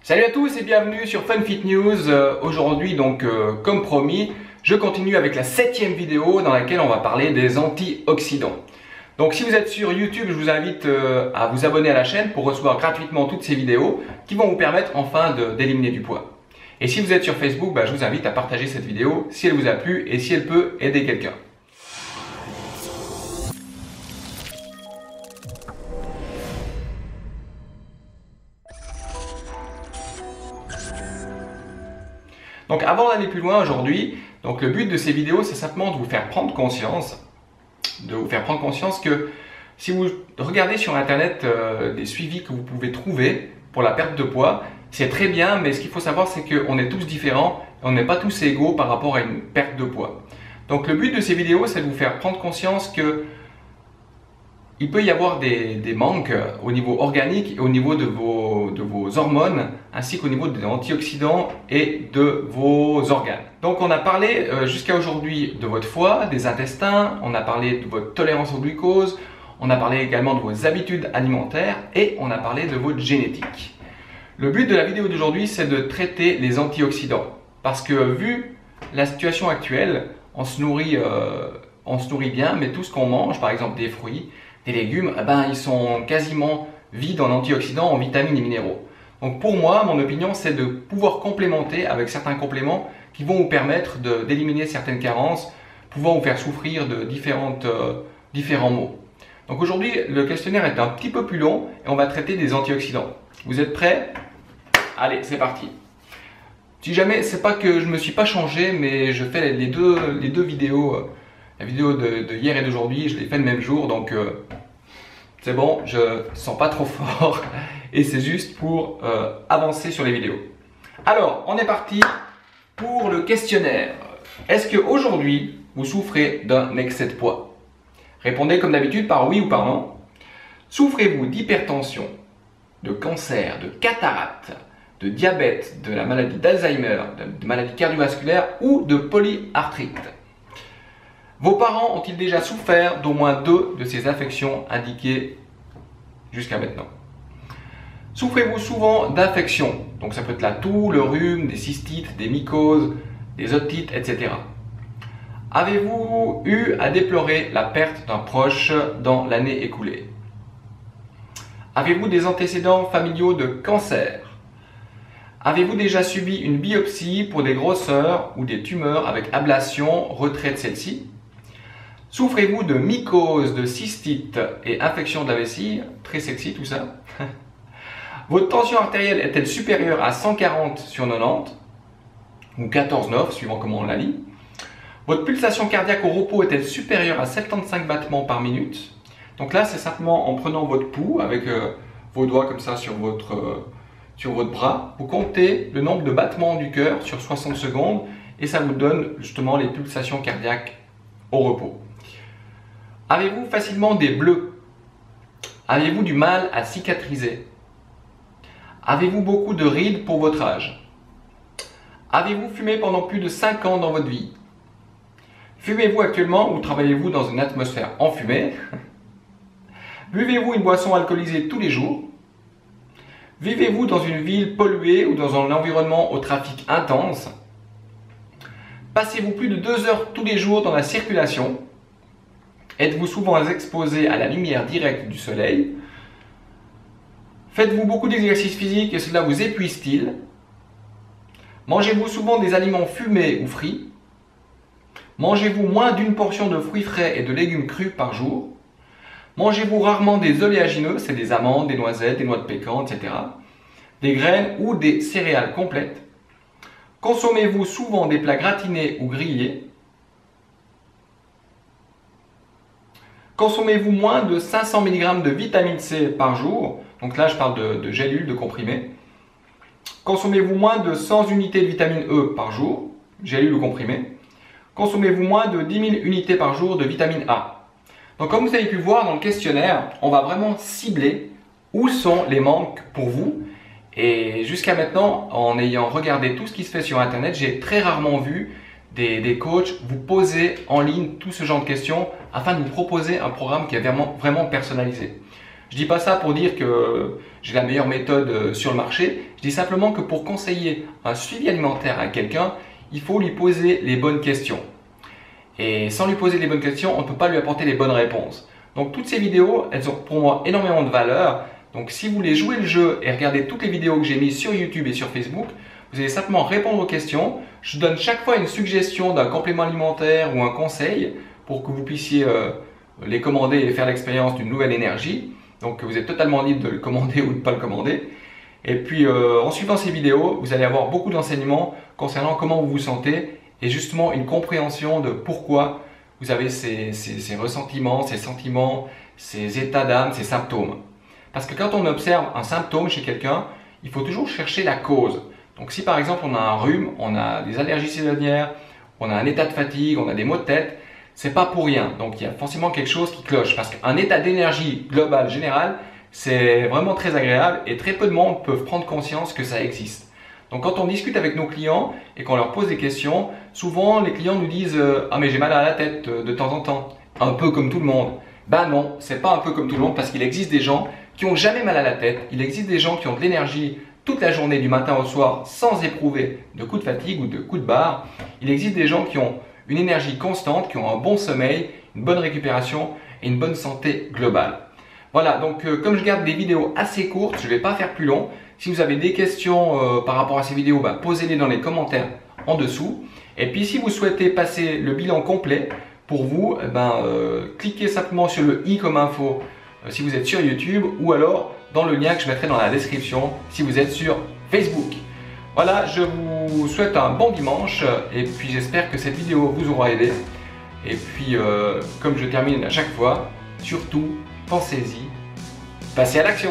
Salut à tous et bienvenue sur FunFit News. Aujourd'hui donc comme promis, je continue avec la 7e vidéo dans laquelle on va parler des antioxydants. Donc si vous êtes sur YouTube, je vous invite à vous abonner à la chaîne pour recevoir gratuitement toutes ces vidéos qui vont vous permettre enfin d'éliminer du poids. Et si vous êtes sur Facebook, je vous invite à partager cette vidéo si elle vous a plu et si elle peut aider quelqu'un. Donc avant d'aller plus loin aujourd'hui, le but de ces vidéos, c'est simplement de vous faire prendre conscience, que si vous regardez sur internet des suivis que vous pouvez trouver pour la perte de poids, c'est très bien, mais ce qu'il faut savoir, c'est qu'on est tous différents et on n'est pas tous égaux par rapport à une perte de poids. Donc le but de ces vidéos, c'est de vous faire prendre conscience que il peut y avoir des manques au niveau organique et au niveau de vos hormones, ainsi qu'au niveau des antioxydants et de vos organes. Donc on a parlé jusqu'à aujourd'hui de votre foie, des intestins, on a parlé de votre tolérance au glucose, on a parlé également de vos habitudes alimentaires et on a parlé de votre génétique. Le but de la vidéo d'aujourd'hui, c'est de traiter les antioxydants. Parce que vu la situation actuelle, on se nourrit bien, mais tout ce qu'on mange, par exemple des fruits, des légumes, ils sont quasiment vides en antioxydants, en vitamines et minéraux. Donc pour moi, mon opinion, c'est de pouvoir complémenter avec certains compléments qui vont vous permettre d'éliminer certaines carences, pouvant vous faire souffrir de différents maux. Donc aujourd'hui, le questionnaire est un petit peu plus long et on va traiter des antioxydants. Vous êtes prêts? Allez, c'est parti. Si jamais, c'est pas que je me suis pas changé, mais je fais les deux vidéos. La vidéo de hier et d'aujourd'hui, je l'ai fait le même jour, donc c'est bon, je sens pas trop fort et c'est juste pour avancer sur les vidéos. Alors, on est parti pour le questionnaire. Est-ce qu'aujourd'hui, vous souffrez d'un excès de poids? Répondez comme d'habitude par oui ou par non. Souffrez-vous d'hypertension, de cancer, de cataracte, de diabète, de la maladie d'Alzheimer, de maladie cardiovasculaire ou de polyarthrite? Vos parents ont-ils déjà souffert d'au moins 2 de ces affections indiquées jusqu'à maintenant? Souffrez-vous souvent d'infections? Donc ça peut être la toux, le rhume, des cystites, des mycoses, des otites, etc. Avez-vous eu à déplorer la perte d'un proche dans l'année écoulée? Avez-vous des antécédents familiaux de cancer? Avez-vous déjà subi une biopsie pour des grosseurs ou des tumeurs avec ablation, retrait de celle-ci? Souffrez-vous de mycose, de cystite et infection de la vessie? Très sexy tout ça. Votre tension artérielle est-elle supérieure à 140 sur 90 ou 14,9 suivant comment on la lit? Votre pulsation cardiaque au repos est-elle supérieure à 75 battements par minute? Donc là, c'est simplement en prenant votre pouls avec vos doigts comme ça sur votre bras, vous comptez le nombre de battements du cœur sur 60 secondes et ça vous donne justement les pulsations cardiaques au repos. Avez-vous facilement des bleus? Avez-vous du mal à cicatriser? Avez-vous beaucoup de rides pour votre âge? Avez-vous fumé pendant plus de 5 ans dans votre vie? Fumez-vous actuellement ou travaillez-vous dans une atmosphère enfumée? Buvez-vous une boisson alcoolisée tous les jours? Vivez-vous dans une ville polluée ou dans un environnement au trafic intense? Passez-vous plus de 2 heures tous les jours dans la circulation? Êtes-vous souvent exposé à la lumière directe du soleil? Faites-vous beaucoup d'exercices physiques et cela vous épuise-t-il? Mangez-vous souvent des aliments fumés ou frits? Mangez-vous moins d'une portion de fruits frais et de légumes crus par jour? Mangez-vous rarement des oléagineux, c'est des amandes, des noisettes, des noix de pécan, etc. Des graines ou des céréales complètes? Consommez-vous souvent des plats gratinés ou grillés? Consommez-vous moins de 500 mg de vitamine C par jour? Donc là, je parle de gélules, de comprimés. Consommez-vous moins de 100 unités de vitamine E par jour? Gélules ou comprimés. Consommez-vous moins de 10 000 unités par jour de vitamine A? Donc comme vous avez pu voir dans le questionnaire, on va vraiment cibler où sont les manques pour vous. Et jusqu'à maintenant, en ayant regardé tout ce qui se fait sur internet, j'ai très rarement vu des coachs vous poser en ligne tout ce genre de questions afin de vous proposer un programme qui est vraiment personnalisé. Je dis pas ça pour dire que j'ai la meilleure méthode sur le marché, je dis simplement que pour conseiller un suivi alimentaire à quelqu'un, il faut lui poser les bonnes questions. Et sans lui poser les bonnes questions, on ne peut pas lui apporter les bonnes réponses. Donc toutes ces vidéos, elles ont pour moi énormément de valeur. Donc si vous voulez jouer le jeu et regarder toutes les vidéos que j'ai mises sur YouTube et sur Facebook, vous allez simplement répondre aux questions. Je donne chaque fois une suggestion d'un complément alimentaire ou un conseil pour que vous puissiez les commander et faire l'expérience d'une nouvelle énergie. Donc vous êtes totalement libre de le commander ou de ne pas le commander. Et puis en suivant ces vidéos, vous allez avoir beaucoup d'enseignements concernant comment vous vous sentez et justement une compréhension de pourquoi vous avez ces ressentiments, ces sentiments, ces états d'âme, ces symptômes. Parce que quand on observe un symptôme chez quelqu'un, il faut toujours chercher la cause. Donc si par exemple on a un rhume, on a des allergies saisonnières, on a un état de fatigue, on a des maux de tête, c'est pas pour rien. Donc il y a forcément quelque chose qui cloche. Parce qu'un état d'énergie global, général, c'est vraiment très agréable et très peu de monde peuvent prendre conscience que ça existe. Donc quand on discute avec nos clients et qu'on leur pose des questions, souvent les clients nous disent « Ah mais j'ai mal à la tête de temps en temps, un peu comme tout le monde ». Ben non, c'est pas un peu comme tout le monde parce qu'il existe des gens qui n'ont jamais mal à la tête, il existe des gens qui ont de l'énergie toute la journée du matin au soir sans éprouver de coups de fatigue ou de coups de barre. Il existe des gens qui ont une énergie constante, qui ont un bon sommeil, une bonne récupération et une bonne santé globale. Voilà, donc comme je garde des vidéos assez courtes, je ne vais pas faire plus long. Si vous avez des questions par rapport à ces vidéos, posez-les dans les commentaires en dessous. Et puis si vous souhaitez passer le bilan complet pour vous, cliquez simplement sur le i comme info si vous êtes sur YouTube ou alors dans le lien que je mettrai dans la description si vous êtes sur Facebook. Voilà, je vous souhaite un bon dimanche et puis j'espère que cette vidéo vous aura aidé. Et puis, comme je termine à chaque fois, surtout, pensez-y, passez à l'action!